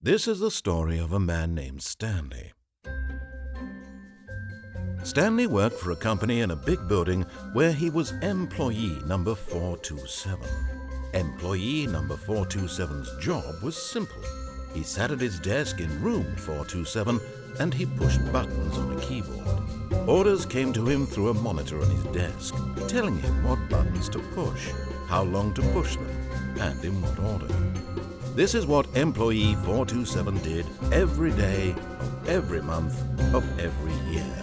This is the story of a man named Stanley. Stanley worked for a company in a big building where he was employee number 427. Employee number 427's job was simple. He sat at his desk in room 427 and he pushed buttons on a keyboard. Orders came to him through a monitor on his desk, telling him what buttons to push, how long to push them, and in what order. This is what employee 427 did every day of every month of every year.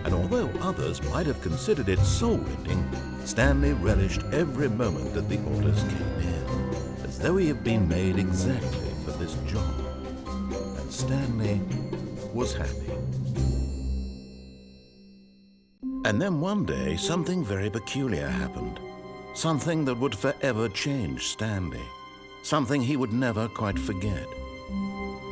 And although others might have considered it soul-rending, Stanley relished every moment that the orders came in, as though he had been made exactly for this job. And Stanley was happy. And then one day, something very peculiar happened. Something that would forever change Stanley. Something he would never quite forget.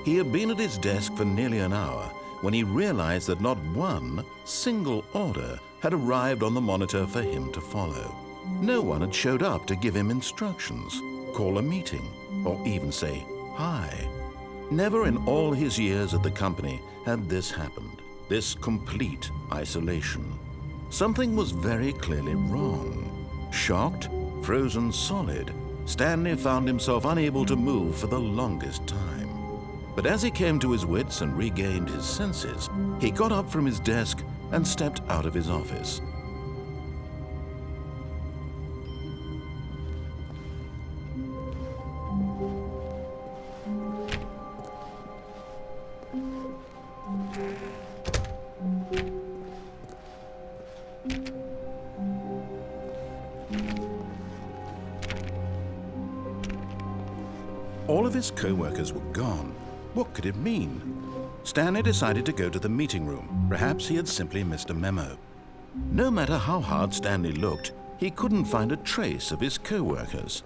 He had been at his desk for nearly an hour when he realized that not one single order had arrived on the monitor for him to follow. No one had showed up to give him instructions, call a meeting, or even say hi. Never in all his years at the company had this happened, this complete isolation. Something was very clearly wrong. Shocked, frozen solid, Stanley found himself unable to move for the longest time. But as he came to his wits and regained his senses, he got up from his desk and stepped out of his office. All of his co-workers were gone. What could it mean? Stanley decided to go to the meeting room. Perhaps he had simply missed a memo. No matter how hard Stanley looked, he couldn't find a trace of his co-workers.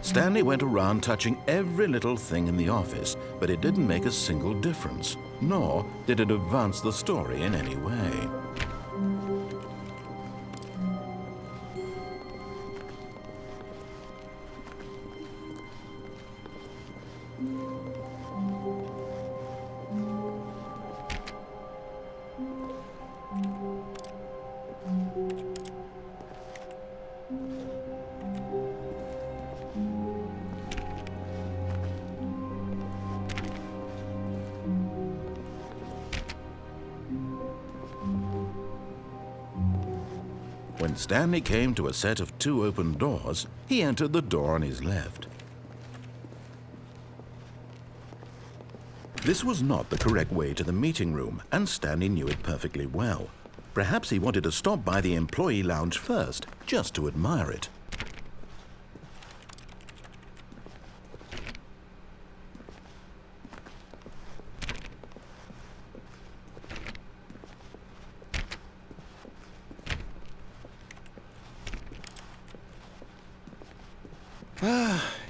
Stanley went around touching every little thing in the office, but it didn't make a single difference, nor did it advance the story in any way. When Stanley came to a set of 2 open doors, he entered the door on his left. This was not the correct way to the meeting room, and Stanley knew it perfectly well. Perhaps he wanted to stop by the employee lounge first, just to admire it.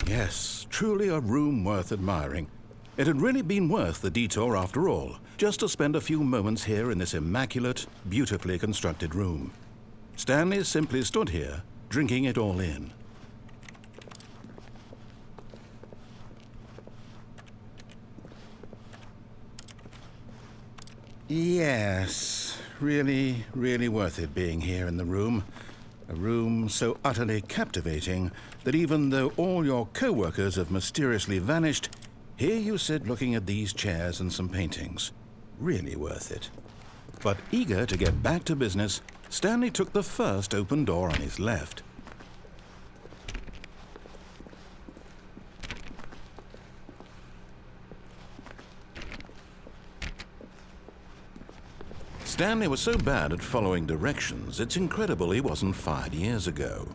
Yes, truly a room worth admiring. It had really been worth the detour after all, just to spend a few moments here in this immaculate, beautifully constructed room. Stanley simply stood here, drinking it all in. Yes, really, really worth it being here in the room. A room so utterly captivating that even though all your co-workers have mysteriously vanished, here you sit looking at these chairs and some paintings. really worth it. But eager to get back to business, Stanley took the first open door on his left. Stanley was so bad at following directions, it's incredible he wasn't fired years ago.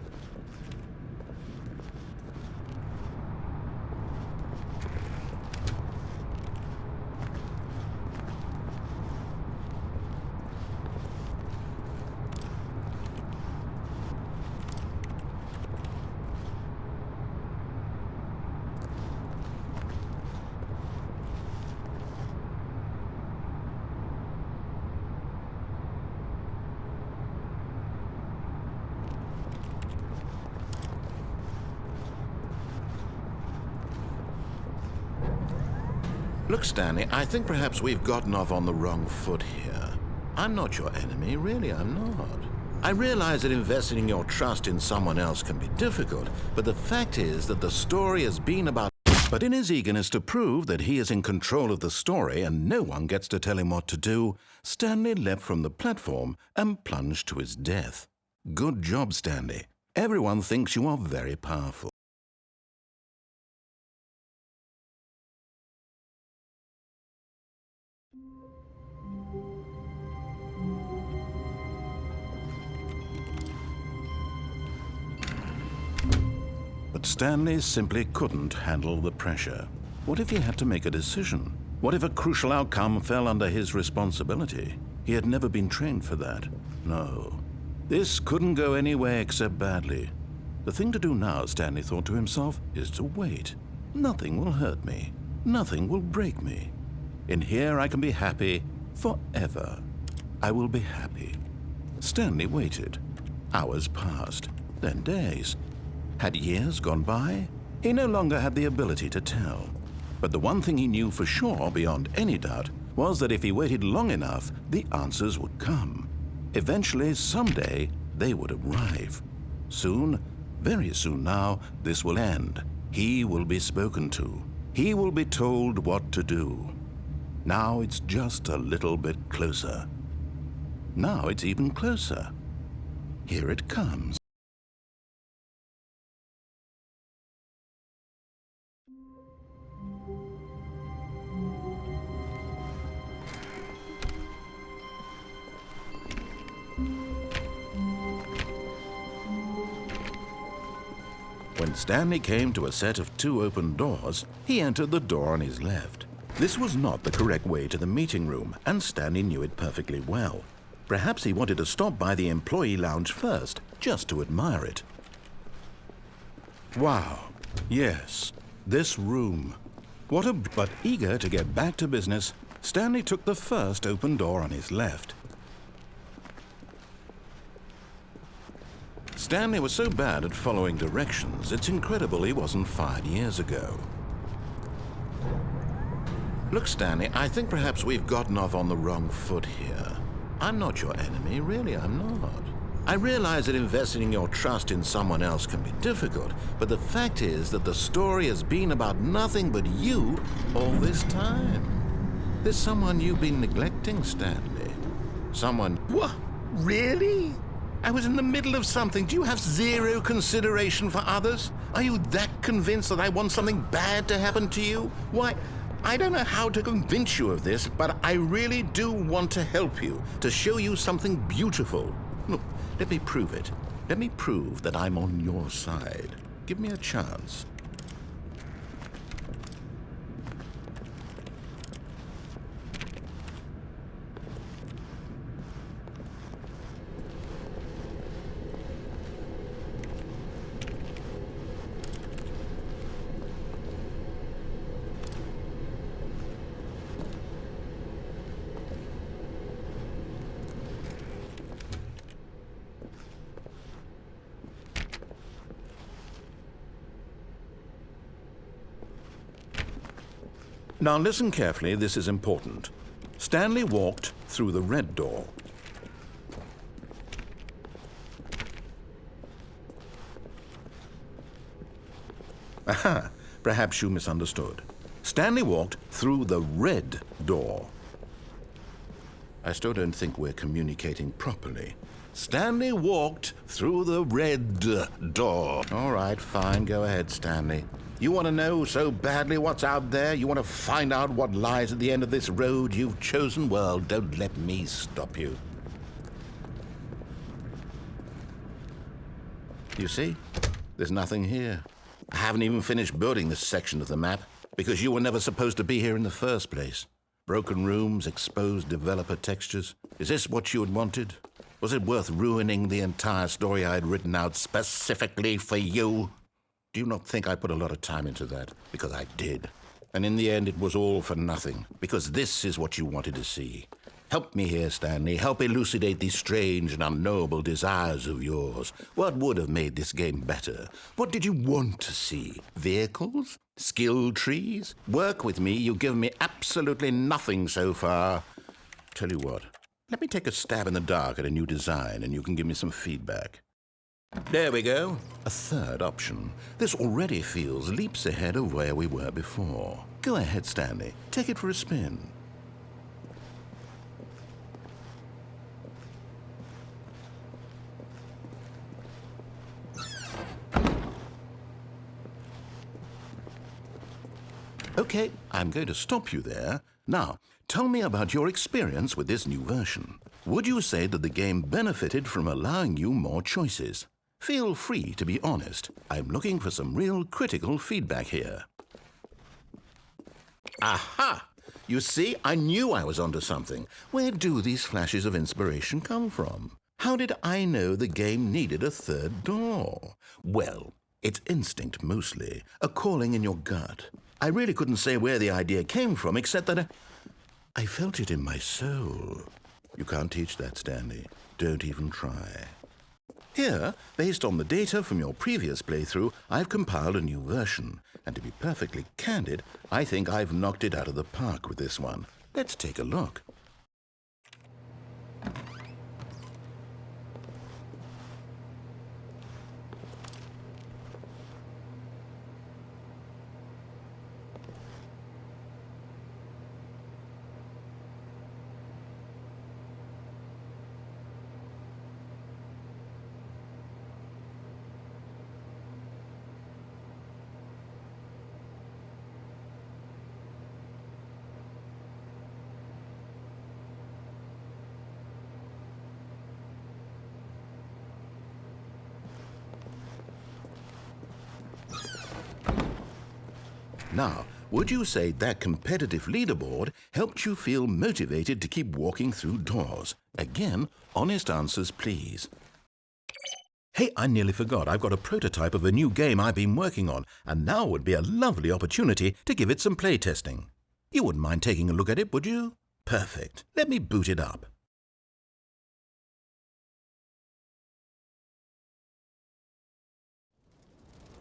Look, Stanley, I think perhaps we've gotten off on the wrong foot here. I'm not your enemy, really, I'm not. I realize that investing your trust in someone else can be difficult, but the fact is that the story has been about... But in his eagerness to prove that he is in control of the story and no one gets to tell him what to do, Stanley leapt from the platform and plunged to his death. Good job, Stanley. Everyone thinks you are very powerful. But Stanley simply couldn't handle the pressure. What if he had to make a decision? What if a crucial outcome fell under his responsibility? He had never been trained for that. No. This couldn't go anywhere except badly. The thing to do now, Stanley thought to himself, is to wait. Nothing will hurt me. Nothing will break me. In here I can be happy forever. I will be happy. Stanley waited. Hours passed, then days. Had years gone by? He no longer had the ability to tell. But the one thing he knew for sure, beyond any doubt, was that if he waited long enough, the answers would come. Eventually, someday, they would arrive. Soon, very soon now, this will end. He will be spoken to. He will be told what to do. Now it's just a little bit closer. Now it's even closer. Here it comes. When Stanley came to a set of 2 open doors, he entered the door on his left. This was not the correct way to the meeting room, and Stanley knew it perfectly well. Perhaps he wanted to stop by the employee lounge first, just to admire it. Wow, yes, this room. But eager to get back to business, Stanley took the first open door on his left. Stanley was so bad at following directions, it's incredible he wasn't fired years ago. Look, Stanley, I think perhaps we've gotten off on the wrong foot here. I'm not your enemy, really, I'm not. I realize that investing your trust in someone else can be difficult, but the fact is that the story has been about nothing but you all this time. There's someone you've been neglecting, Stanley. Someone... What? Really? I was in the middle of something. Do you have zero consideration for others? Are you that convinced that I want something bad to happen to you? Why, I don't know how to convince you of this, but I really do want to help you, to show you something beautiful. Look, let me prove it. Let me prove that I'm on your side. Give me a chance. Now listen carefully, this is important. Stanley walked through the red door. Aha, perhaps you misunderstood. Stanley walked through the red door. I still don't think we're communicating properly. Stanley walked through the red door. All right, fine. Go ahead, Stanley. You want to know so badly what's out there? You want to find out what lies at the end of this road you've chosen? Well, don't let me stop you. You see? There's nothing here. I haven't even finished building this section of the map because you were never supposed to be here in the first place. Broken rooms, exposed developer textures. Is this what you had wanted? Was it worth ruining the entire story I had written out specifically for you? Do you not think I put a lot of time into that? Because I did. And in the end, it was all for nothing. Because this is what you wanted to see. Help me here, Stanley. Help elucidate these strange and unknowable desires of yours. What would have made this game better? What did you want to see? Vehicles? Skill trees? Work with me. You've given me absolutely nothing so far. Tell you what. Let me take a stab in the dark at a new design, and you can give me some feedback. There we go. A third option. This already feels leaps ahead of where we were before. Go ahead, Stanley. Take it for a spin. Okay, I'm going to stop you there. Now, tell me about your experience with this new version. Would you say that the game benefited from allowing you more choices? Feel free to be honest. I'm looking for some real critical feedback here. Aha! You see, I knew I was onto something. Where do these flashes of inspiration come from? How did I know the game needed a third door? Well, it's instinct mostly, a calling in your gut. I really couldn't say where the idea came from, except that I felt it in my soul. You can't teach that, Stanley. Don't even try. Here, based on the data from your previous playthrough, I've compiled a new version. And to be perfectly candid, I think I've knocked it out of the park with this one. Let's take a look. Now, would you say that competitive leaderboard helped you feel motivated to keep walking through doors? Again, honest answers, please. Hey, I nearly forgot. I've got a prototype of a new game I've been working on, and now would be a lovely opportunity to give it some playtesting. You wouldn't mind taking a look at it, would you? Perfect. Let me boot it up.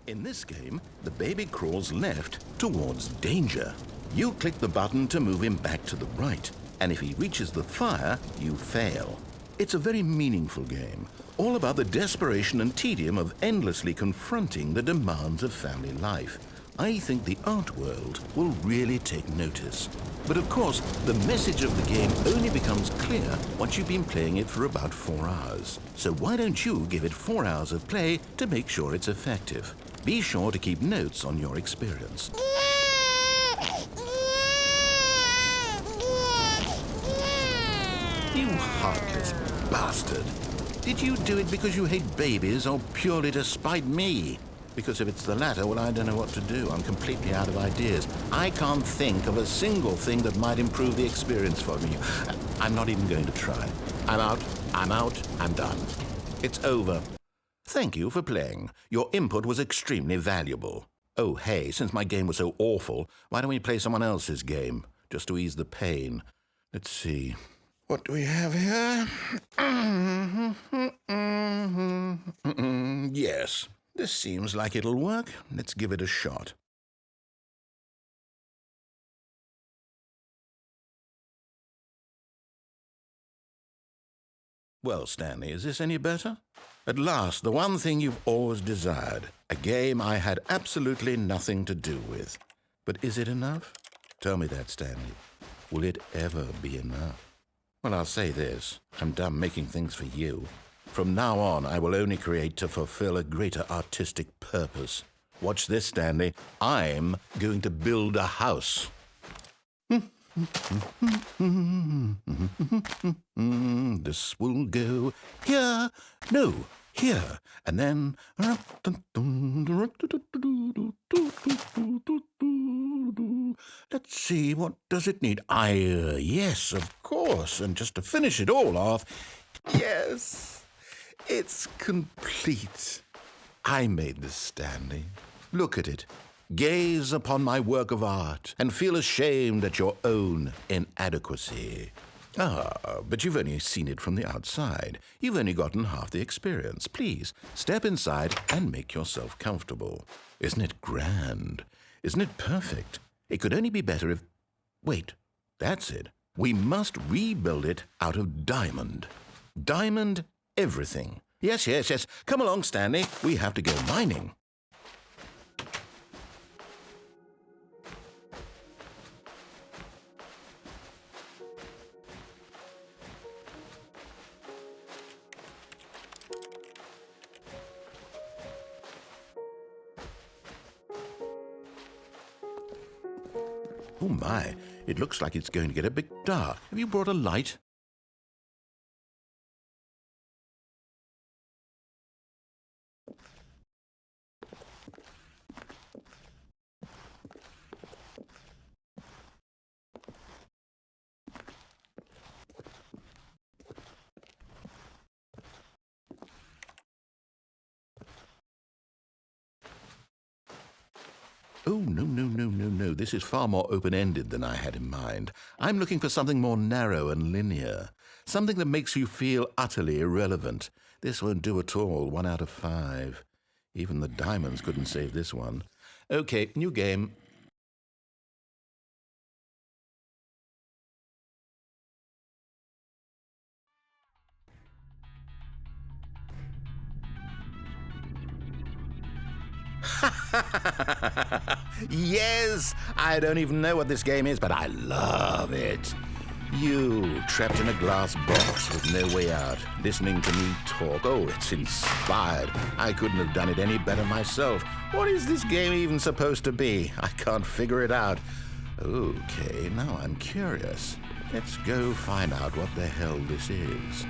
In this game, the baby crawls left towards danger. You click the button to move him back to the right, and if he reaches the fire, you fail. It's a very meaningful game, all about the desperation and tedium of endlessly confronting the demands of family life. I think the art world will really take notice. But of course, the message of the game only becomes clear once you've been playing it for about 4 hours. So why don't you give it 4 hours of play to make sure it's effective? Be sure to keep notes on your experience. You heartless bastard. Did you do it because you hate babies or purely to spite me? Because if it's the latter, well, I don't know what to do. I'm completely out of ideas. I can't think of a single thing that might improve the experience for me. I'm not even going to try. I'm out, I'm done. It's over. Thank you for playing. Your input was extremely valuable. Oh, hey, since my game was so awful, why don't we play someone else's game, just to ease the pain? Let's see. What do we have here? Yes, this seems like it'll work. Let's give it a shot. Well, Stanley, is this any better? At last, the one thing you've always desired. A game I had absolutely nothing to do with. But is it enough? Tell me that, Stanley. Will it ever be enough? Well, I'll say this. I'm done making things for you. From now on, I will only create to fulfill a greater artistic purpose. Watch this, Stanley. I'm going to build a house. This will go here. No, here. And then... Let's see, what does it need? Yes, of course. And just to finish it all off, yes, it's complete. I made this, Stanley. Look at it. Gaze upon my work of art and feel ashamed at your own inadequacy. But you've only seen it from the outside. You've only gotten half the experience. Please, step inside and make yourself comfortable. Isn't it grand? Isn't it perfect? It could only be better if... Wait, that's it. We must rebuild it out of diamond. Diamond everything. Yes. Come along, Stanley. We have to go mining. Oh my, it looks like it's going to get a bit dark. Have you brought a light? Oh, no. This is far more open-ended than I had in mind. I'm looking for something more narrow and linear. Something that makes you feel utterly irrelevant. This won't do at all. 1 out of 5. Even the diamonds couldn't save this one. Okay, new game. Yes! I don't even know what this game is, but I love it. You, trapped in a glass box with no way out, listening to me talk. Oh, it's inspired. I couldn't have done it any better myself. What is this game even supposed to be? I can't figure it out. Okay, now I'm curious. Let's go find out what the hell this is.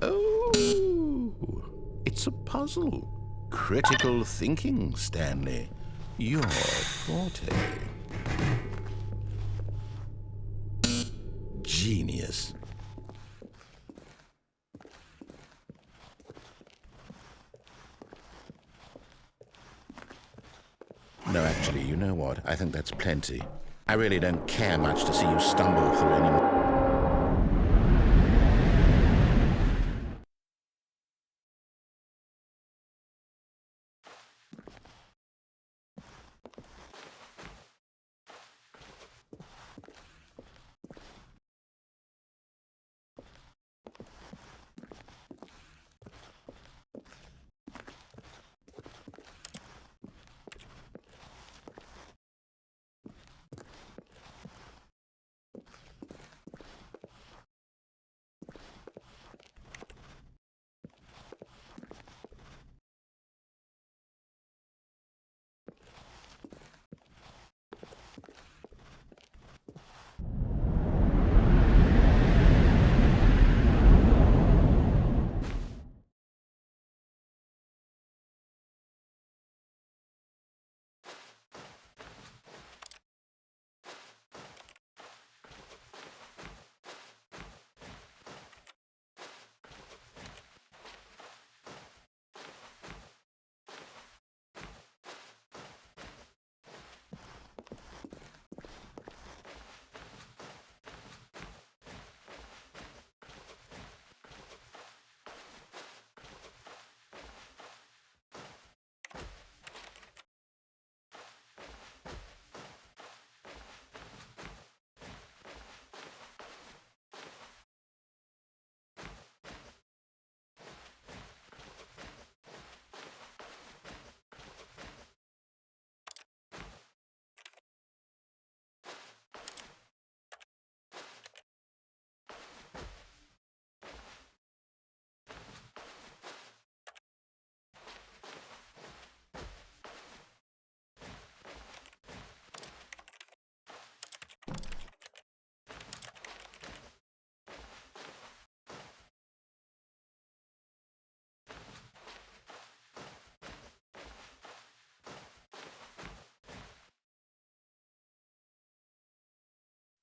Oh, it's a puzzle. Critical thinking, Stanley. Your forte. Genius. No, actually, you know what? I think that's plenty. I really don't care much to see you stumble through any more.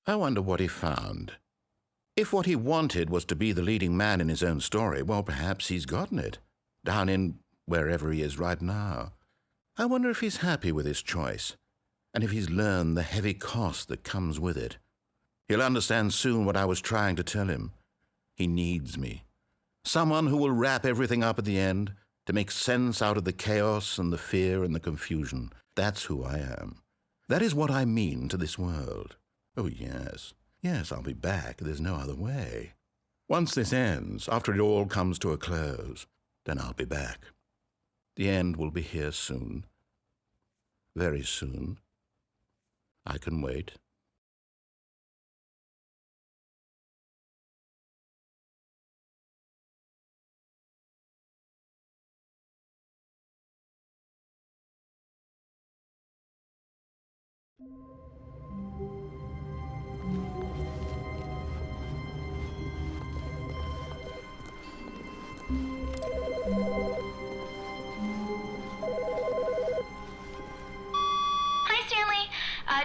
I wonder what he found. If what he wanted was to be the leading man in his own story, well, perhaps he's gotten it, down in wherever he is right now. I wonder if he's happy with his choice, and if he's learned the heavy cost that comes with it. He'll understand soon what I was trying to tell him. He needs me. Someone who will wrap everything up at the end, to make sense out of the chaos and the fear and the confusion. That's who I am. That is what I mean to this world. Oh, yes. Yes, I'll be back. There's no other way. Once this ends, after it all comes to a close, then I'll be back. The end will be here soon. Very soon. I can wait. Hi, Stanley.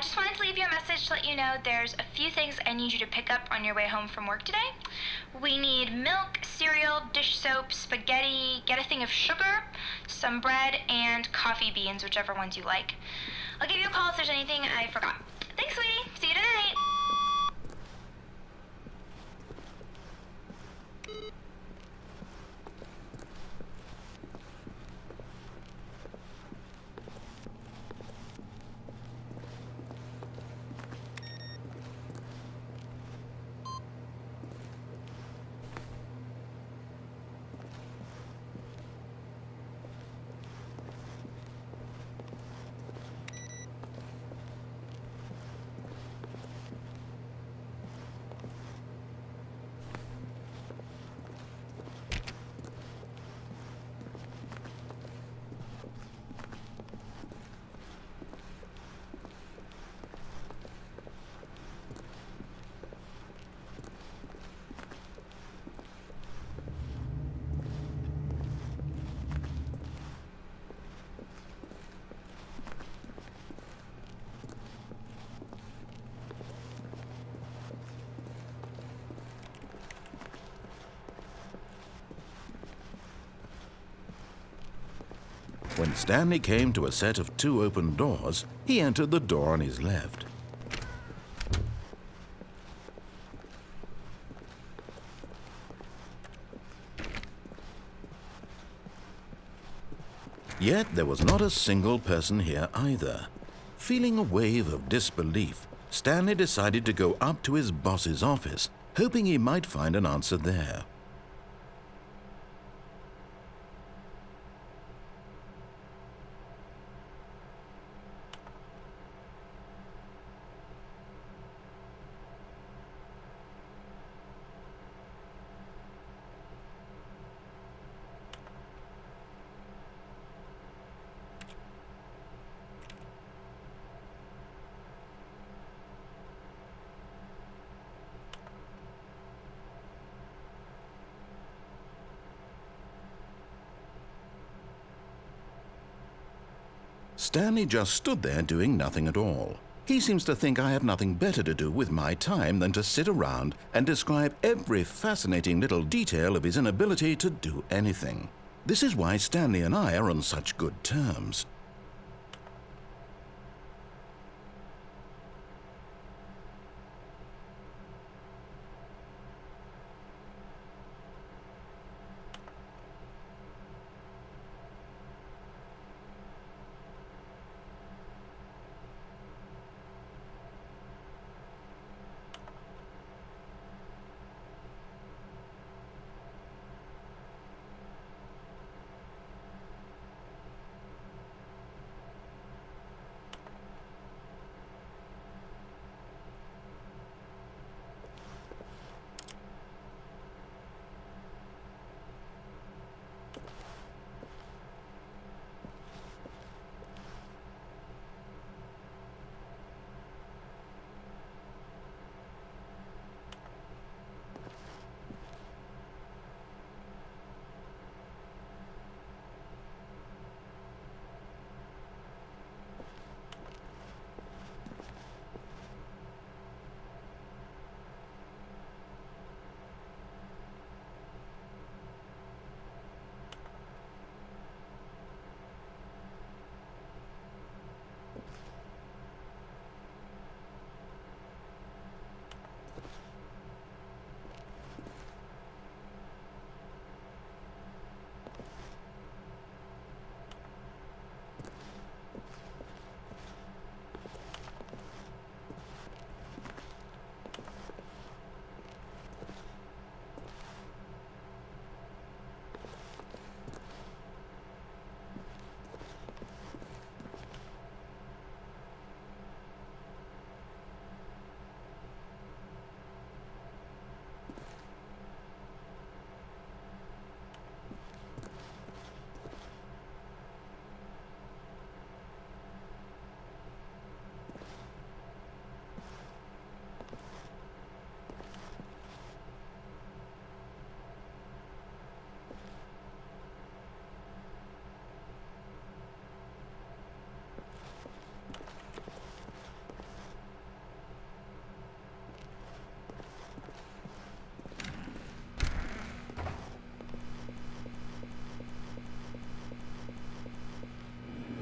Just wanted to leave you a message to let you know there's a few things I need you to pick up on your way home from work today. We need milk, cereal, dish soap, spaghetti, get a thing of sugar, some bread, and coffee beans, whichever ones you like. I'll give you a call if there's anything I forgot. Thanks, sweetie. See you tonight. When Stanley came to a set of 2 open doors, he entered the door on his left. Yet there was not a single person here either. Feeling a wave of disbelief, Stanley decided to go up to his boss's office, hoping he might find an answer there. Stanley just stood there doing nothing at all. He seems to think I have nothing better to do with my time than to sit around and describe every fascinating little detail of his inability to do anything. This is why Stanley and I are on such good terms.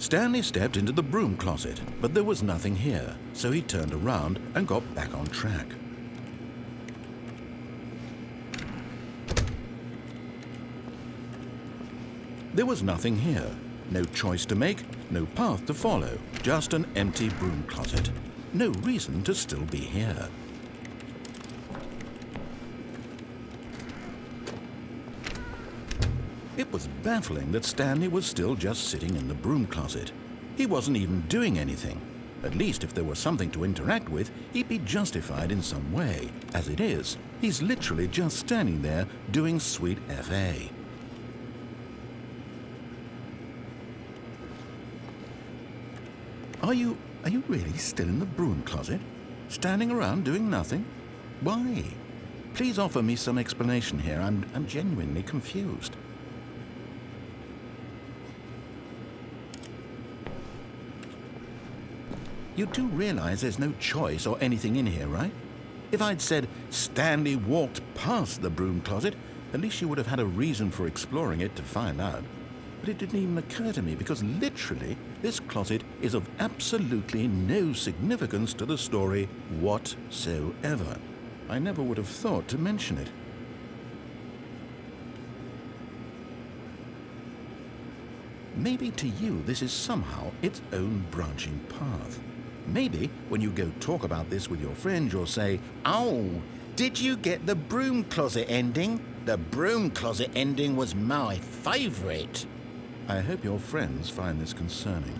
Stanley stepped into the broom closet, but there was nothing here, so he turned around and got back on track. There was nothing here. No choice to make, no path to follow, just an empty broom closet. No reason to still be here. It was baffling that Stanley was still just sitting in the broom closet. He wasn't even doing anything. At least if there was something to interact with, he'd be justified in some way. As it is, he's literally just standing there doing sweet FA. Are you really still in the broom closet? Standing around doing nothing? Why? Please offer me some explanation here. I'm genuinely confused. You do realize there's no choice or anything in here, right? If I'd said Stanley walked past the broom closet, at least you would have had a reason for exploring it to find out. But it didn't even occur to me because literally this closet is of absolutely no significance to the story whatsoever. I never would have thought to mention it. Maybe to you this is somehow its own branching path. Maybe when you go talk about this with your friends, you'll say, "Oh, did you get the broom closet ending? The broom closet ending was my favorite." I hope your friends find this concerning.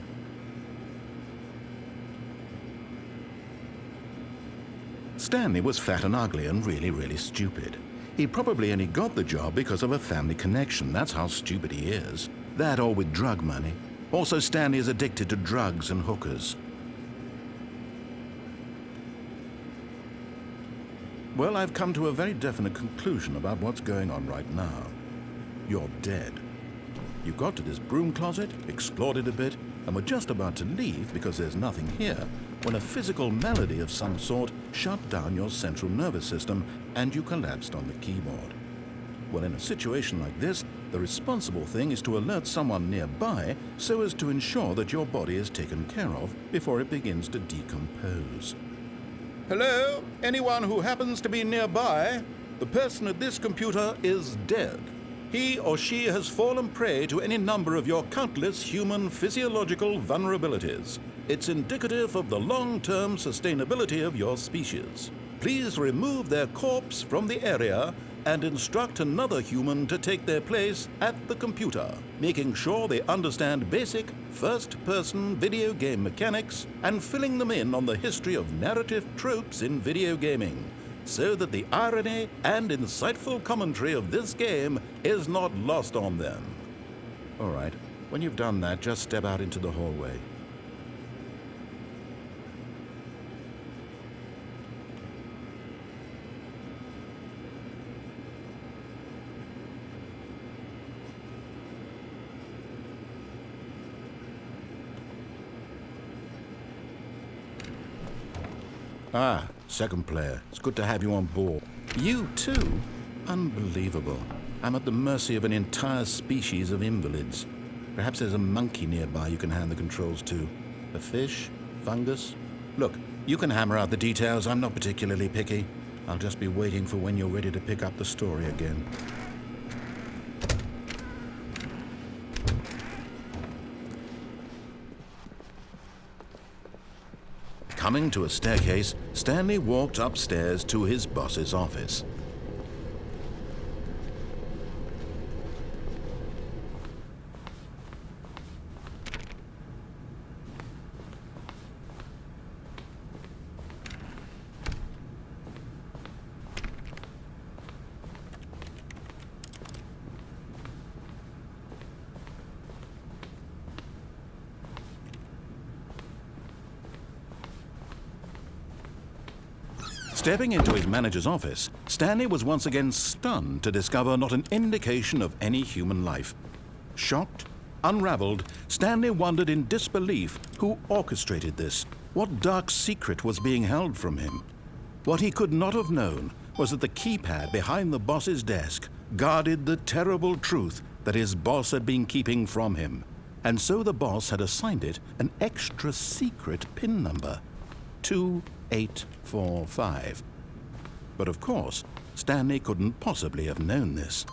Stanley was fat and ugly and really stupid. He probably only got the job because of a family connection. That's how stupid he is. That or with drug money. Also, Stanley is addicted to drugs and hookers. Well, I've come to a very definite conclusion about what's going on right now. You're dead. You got to this broom closet, explored it a bit, and were just about to leave because there's nothing here, when a physical malady of some sort shut down your central nervous system and you collapsed on the keyboard. Well, in a situation like this, the responsible thing is to alert someone nearby so as to ensure that your body is taken care of before it begins to decompose. Hello? Anyone who happens to be nearby? The person at this computer is dead. He or she has fallen prey to any number of your countless human physiological vulnerabilities. It's indicative of the long-term sustainability of your species. Please remove their corpse from the area and instruct another human to take their place at the computer, making sure they understand basic first-person video game mechanics and filling them in on the history of narrative tropes in video gaming, so that the irony and insightful commentary of this game is not lost on them. All right, when you've done that, just step out into the hallway. Ah, second player. It's good to have you on board. You too? Unbelievable. I'm at the mercy of an entire species of invalids. Perhaps there's a monkey nearby you can hand the controls to. A fish? Fungus? Look, you can hammer out the details. I'm not particularly picky. I'll just be waiting for when you're ready to pick up the story again. Coming to a staircase, Stanley walked upstairs to his boss's office. Stepping into his manager's office, Stanley was once again stunned to discover not an indication of any human life. Shocked, unraveled, Stanley wondered in disbelief who orchestrated this. What dark secret was being held from him? What he could not have known was that the keypad behind the boss's desk guarded the terrible truth that his boss had been keeping from him. and so the boss had assigned it an extra secret PIN number, 2845. But of course, Stanley couldn't possibly have known this.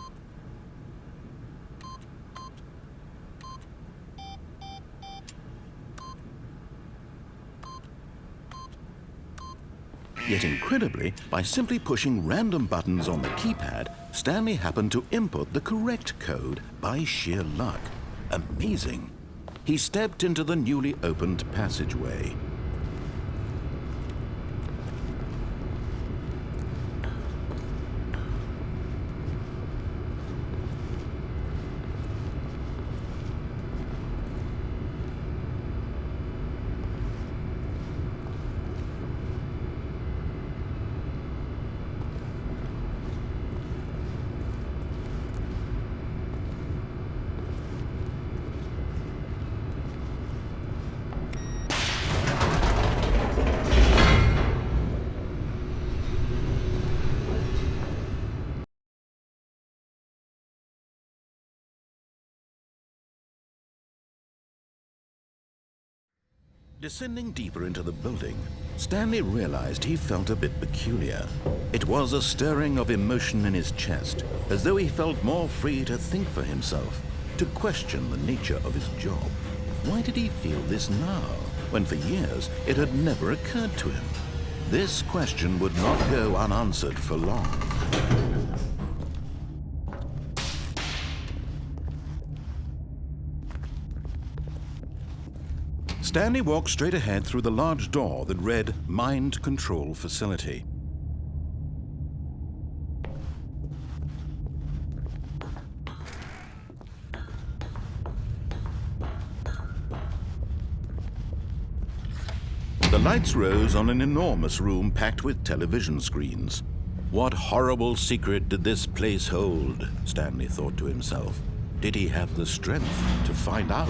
Yet incredibly, by simply pushing random buttons on the keypad, Stanley happened to input the correct code by sheer luck. Amazing. He stepped into the newly opened passageway. Descending deeper into the building, Stanley realized he felt a bit peculiar. It was a stirring of emotion in his chest, as though he felt more free to think for himself, to question the nature of his job. Why did he feel this now, when for years it had never occurred to him? This question would not go unanswered for long. Stanley walked straight ahead through the large door that read Mind Control Facility. The lights rose on an enormous room packed with television screens. What horrible secret did this place hold? Stanley thought to himself. Did he have the strength to find out?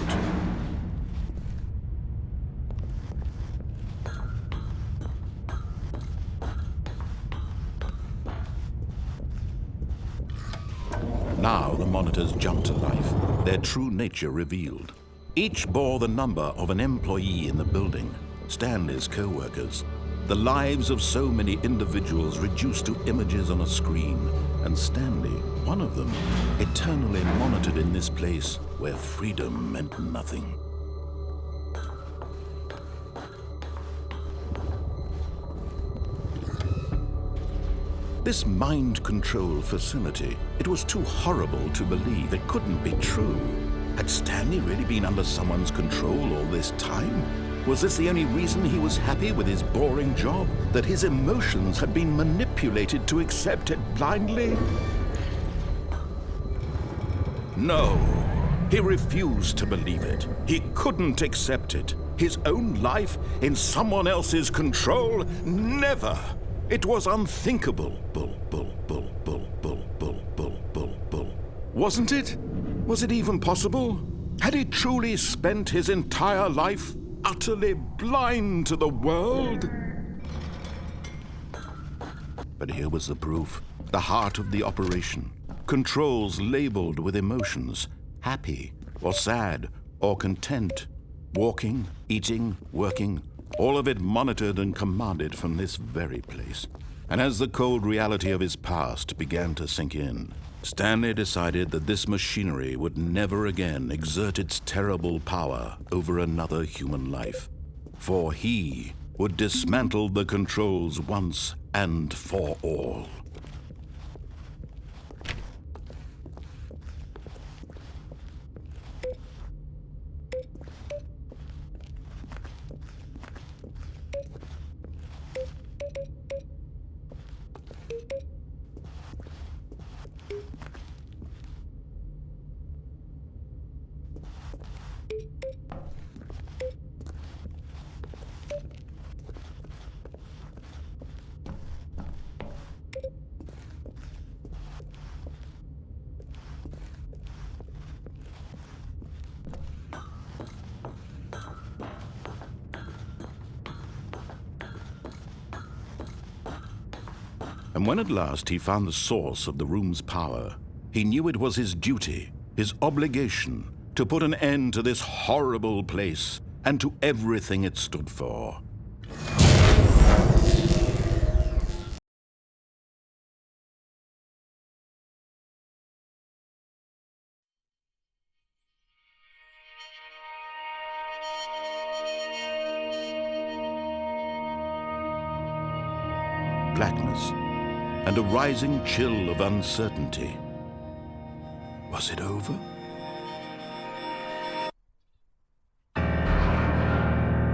Now the monitors jumped to life, their true nature revealed. Each bore the number of an employee in the building, Stanley's co-workers. The lives of so many individuals reduced to images on a screen, and Stanley, one of them, eternally monitored in this place where freedom meant nothing. This mind control facility, it was too horrible to believe. It couldn't be true. Had Stanley really been under someone's control all this time? Was this the only reason he was happy with his boring job? That his emotions had been manipulated to accept it blindly? No, he refused to believe it. He couldn't accept it. His own life in someone else's control? Never! It was unthinkable. Wasn't it? Was it even possible? Had he truly spent his entire life utterly blind to the world? But here was the proof. The heart of the operation. Controls labeled with emotions. Happy, or sad, or content. Walking, eating, working. All of it monitored and commanded from this very place. And as the cold reality of his past began to sink in, Stanley decided that this machinery would never again exert its terrible power over another human life. For he would dismantle the controls once and for all. And when at last he found the source of the room's power, he knew it was his duty, his obligation, to put an end to this horrible place and to everything it stood for. Blackness and a rising chill of uncertainty. Was it over?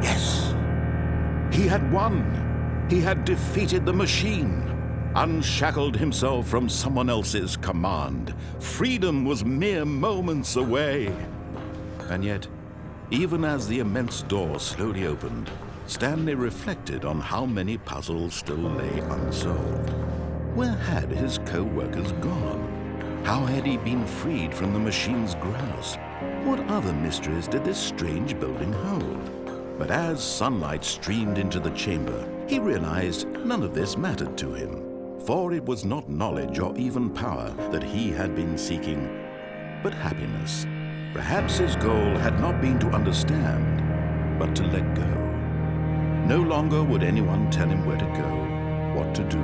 Yes! He had won! He had defeated the machine, unshackled himself from someone else's command. Freedom was mere moments away. And yet, even as the immense door slowly opened, Stanley reflected on how many puzzles still lay unsolved. Where had his co-workers gone? How had he been freed from the machine's grasp? What other mysteries did this strange building hold? But as sunlight streamed into the chamber, he realized none of this mattered to him, for it was not knowledge or even power that he had been seeking, but happiness. Perhaps his goal had not been to understand, but to let go. No longer would anyone tell him where to go, what to do,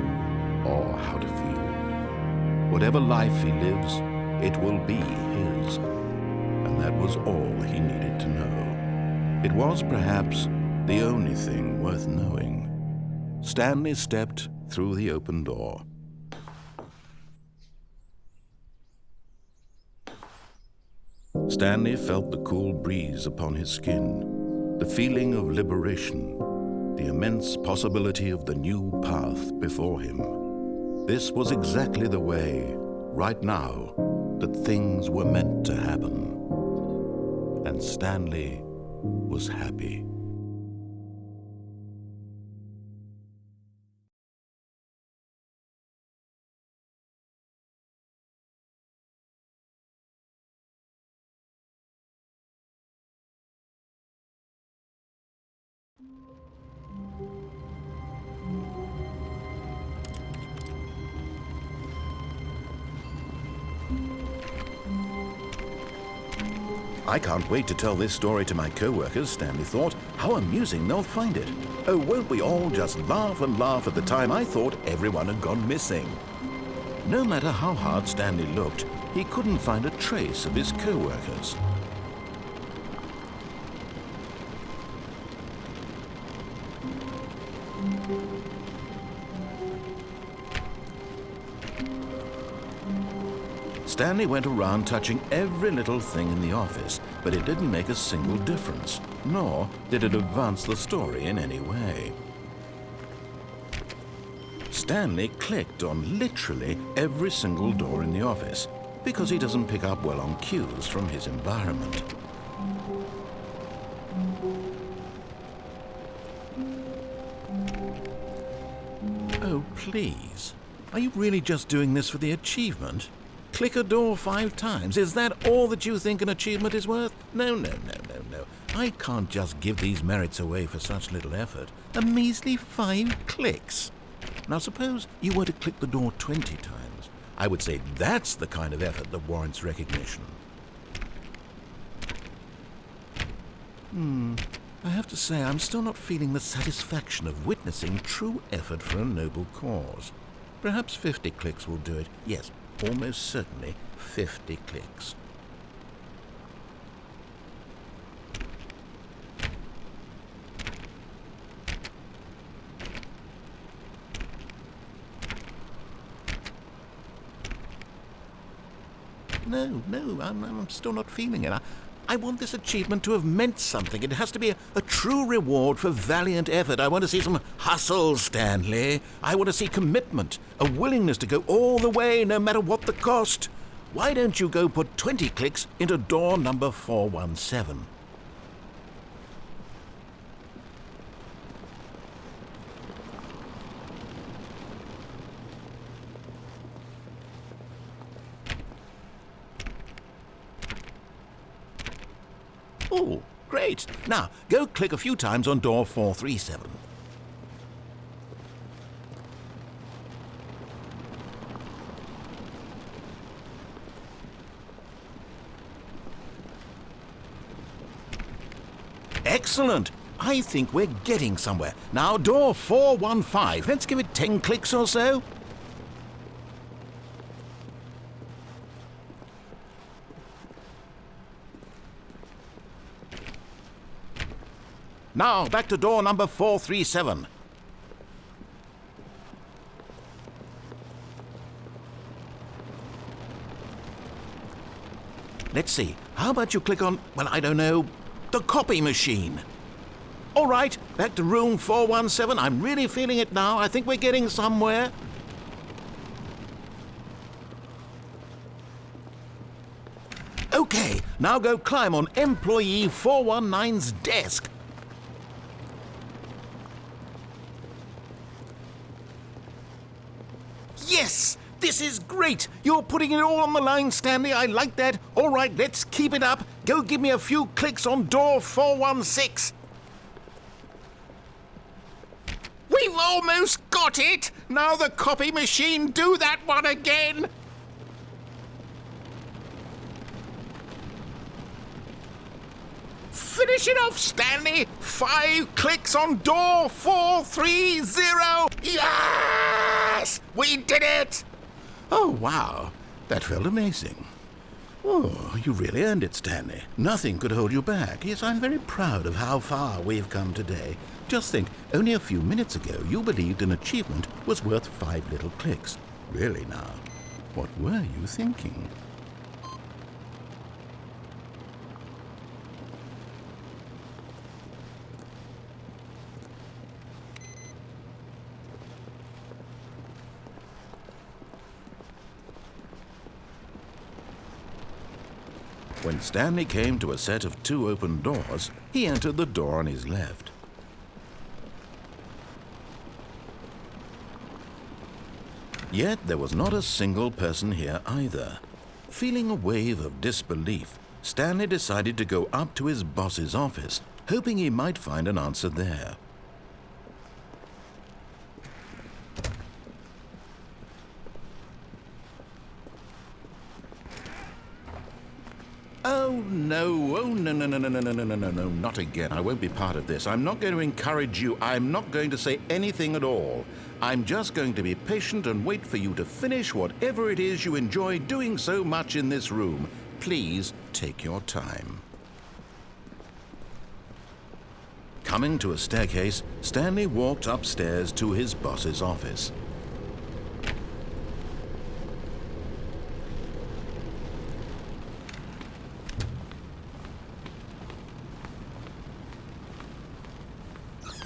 or how to feel. Whatever life he lives, it will be his. And that was all he needed to know. It was perhaps the only thing worth knowing. Stanley stepped through the open door. Stanley felt the cool breeze upon his skin, the feeling of liberation, the immense possibility of the new path before him. This was exactly the way, right now, that things were meant to happen. And Stanley was happy. I can't wait to tell this story to my co-workers, Stanley thought. How amusing they'll find it. Oh, won't we all just laugh and laugh at the time I thought everyone had gone missing. No matter how hard Stanley looked, he couldn't find a trace of his co-workers. Stanley went around touching every little thing in the office, but it didn't make a single difference, nor did it advance the story in any way. Stanley clicked on literally every single door in the office, because he doesn't pick up well on cues from his environment. Oh, please. Are you really just doing this for the achievement? Click a door 5 times. Is that all that you think an achievement is worth? No. I can't just give these merits away for such little effort. A measly 5 clicks. Now suppose you were to click the door 20 times. I would say that's the kind of effort that warrants recognition. I have to say I'm still not feeling the satisfaction of witnessing true effort for a noble cause. Perhaps 50 clicks will do it. Yes. Almost certainly 50 clicks. No, I'm still not feeling it. I want this achievement to have meant something. It has to be a true reward for valiant effort. I want to see some hustle, Stanley. I want to see commitment, a willingness to go all the way, no matter what the cost. Why don't you go put 20 clicks into door number 417? Oh, great. Now, go click a few times on door 437. Excellent. I think we're getting somewhere. Now, door 415. Let's give it 10 clicks or so. Now, back to door number 437. Let's see. How about you click on, well, I don't know, the copy machine? All right, back to room 417. I'm really feeling it now. I think we're getting somewhere. Okay, now go climb on employee 419's desk. Yes! This is great! You're putting it all on the line, Stanley. I like that. All right, let's keep it up. Go give me a few clicks on door 416. We've almost got it! Now the copy machine, do that one again! Finish it off, Stanley! 5 clicks on door 430! Yes! We did it! Oh, wow. That felt amazing. Oh, you really earned it, Stanley. Nothing could hold you back. Yes, I'm very proud of how far we've come today. Just think, only a few minutes ago you believed an achievement was worth 5 little clicks. Really now, what were you thinking? When Stanley came to a set of 2 open doors, he entered the door on his left. Yet there was not a single person here either. Feeling a wave of disbelief, Stanley decided to go up to his boss's office, hoping he might find an answer there. Oh, no. Oh, no, no, no, no, no, no, no, no, no, no, not again. I won't be part of this. I'm not going to encourage you. I'm not going to say anything at all. I'm just going to be patient and wait for you to finish whatever it is you enjoy doing so much in this room. Please take your time. Coming to a staircase, Stanley walked upstairs to his boss's office.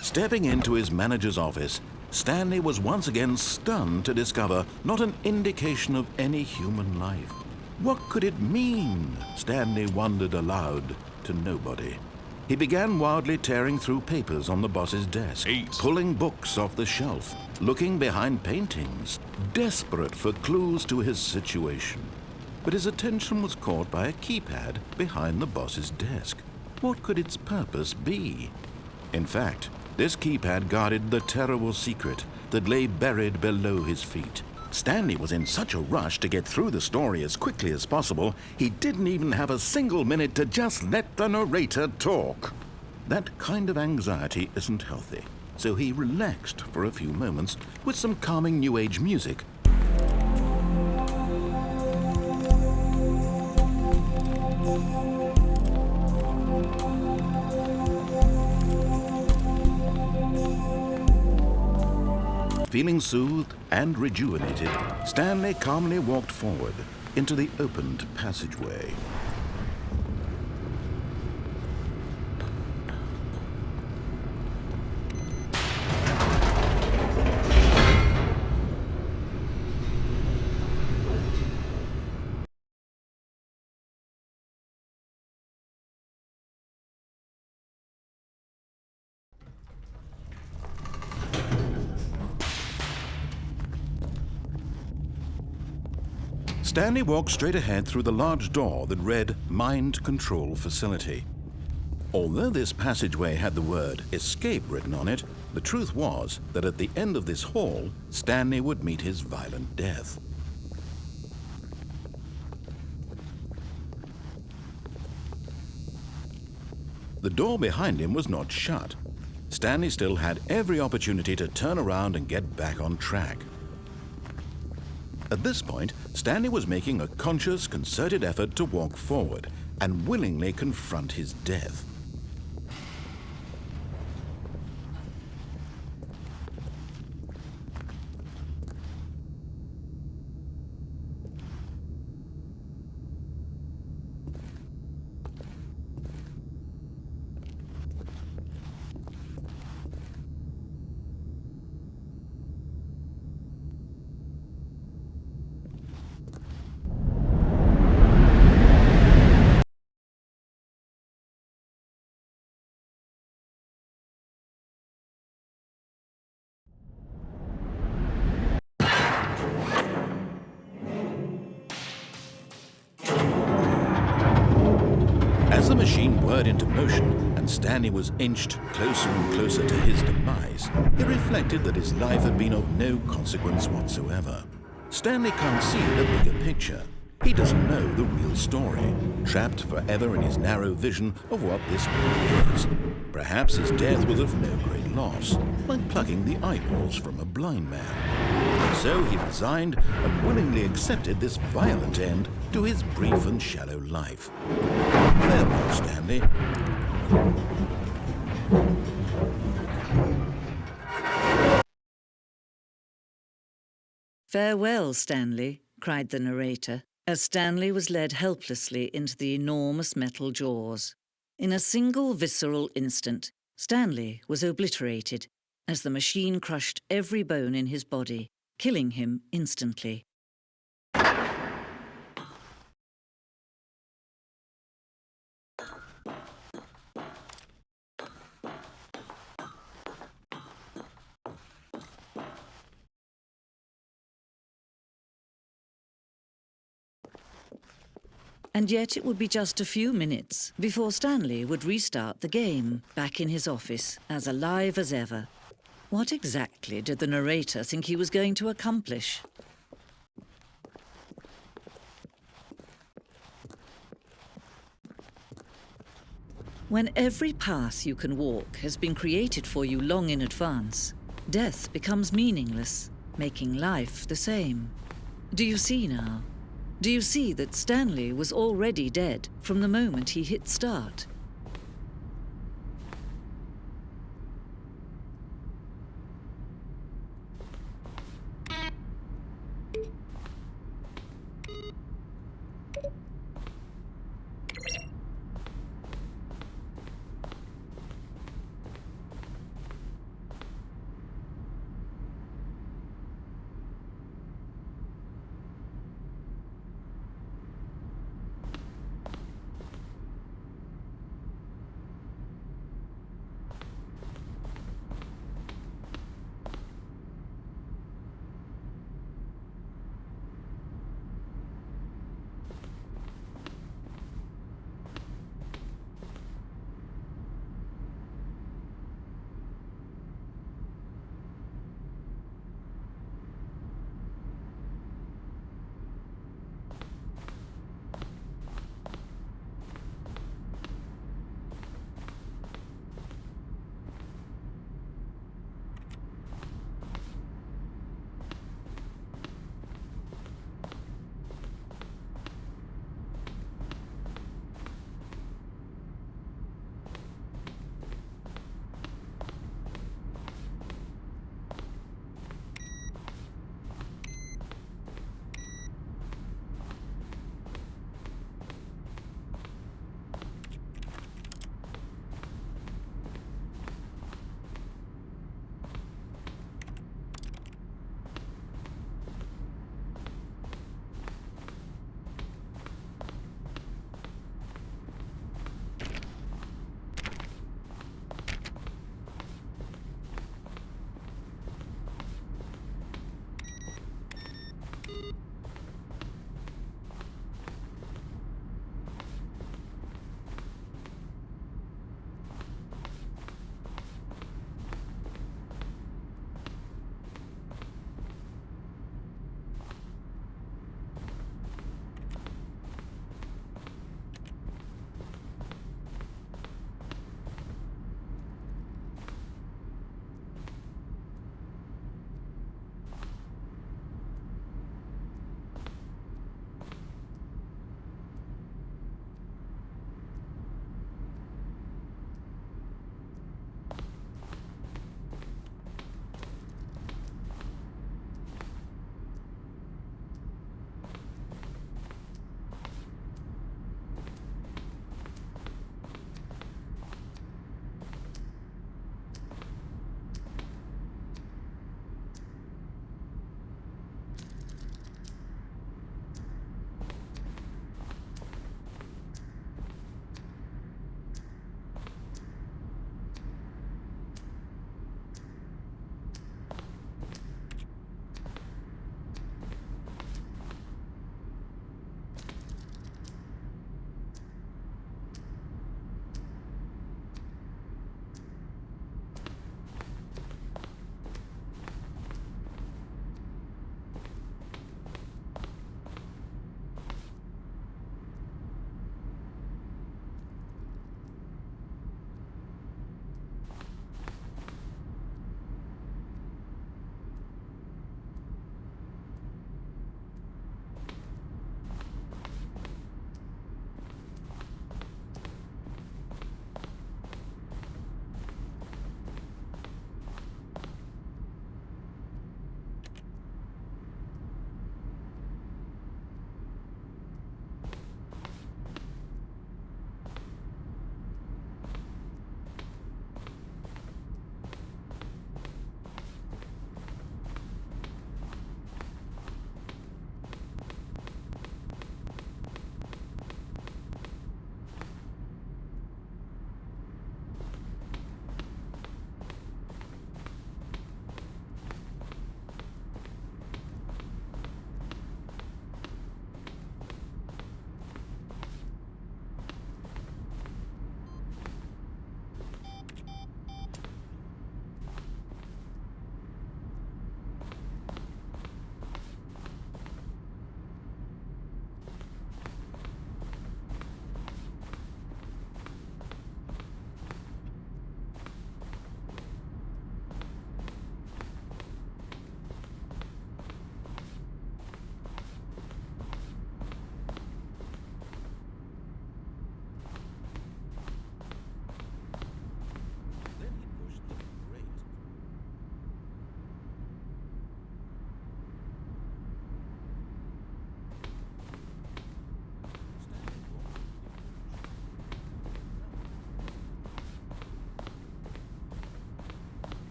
Stepping into his manager's office, Stanley was once again stunned to discover not an indication of any human life. What could it mean? Stanley wondered aloud to nobody. He began wildly tearing through papers on the boss's desk, pulling books off the shelf, looking behind paintings, desperate for clues to his situation. But his attention was caught by a keypad behind the boss's desk. What could its purpose be? In fact, this keypad guarded the terrible secret that lay buried below his feet. Stanley was in such a rush to get through the story as quickly as possible, he didn't even have a single minute to just let the narrator talk. That kind of anxiety isn't healthy, so he relaxed for a few moments with some calming New Age music. Feeling soothed and rejuvenated, Stanley calmly walked forward into the opened passageway. Stanley walked straight ahead through the large door that read Mind Control Facility. Although this passageway had the word escape written on it, the truth was that at the end of this hall, Stanley would meet his violent death. The door behind him was not shut. Stanley still had every opportunity to turn around and get back on track. At this point, Stanley was making a conscious, concerted effort to walk forward and willingly confront his death. As the machine whirred into motion and Stanley was inched closer and closer to his demise, he reflected that his life had been of no consequence whatsoever. Stanley can't see the bigger picture. He doesn't know the real story, trapped forever in his narrow vision of what this world is. Perhaps his death was of no great loss, like plucking the eyeballs from a blind man. So he resigned and willingly accepted this violent end to his brief and shallow life. Farewell, Stanley. "Farewell, Stanley," cried the narrator, as Stanley was led helplessly into the enormous metal jaws. In a single visceral instant, Stanley was obliterated as the machine crushed every bone in his body, killing him instantly. And yet it would be just a few minutes before Stanley would restart the game, back in his office, as alive as ever. What exactly did the narrator think he was going to accomplish? When every path you can walk has been created for you long in advance, death becomes meaningless, making life the same. Do you see now? Do you see that Stanley was already dead from the moment he hit start?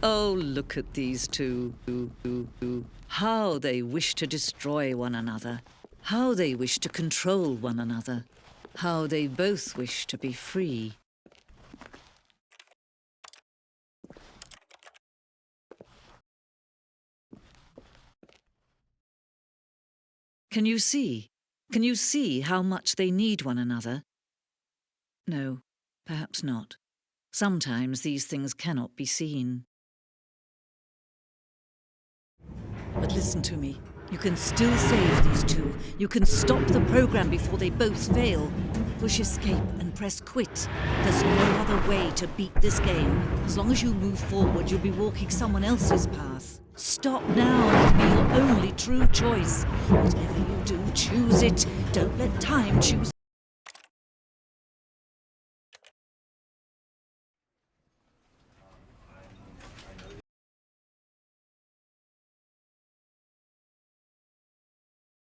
Oh, look at these two. How they wish to destroy one another. How they wish to control one another. How they both wish to be free. Can you see? Can you see how much they need one another? No, perhaps not. Sometimes these things cannot be seen. But listen to me. You can still save these two. You can stop the program before they both fail. Push escape and press quit. There's no other way to beat this game. As long as you move forward, you'll be walking someone else's path. Stop now and be your only true choice. Whatever you do, choose it. Don't let time choose.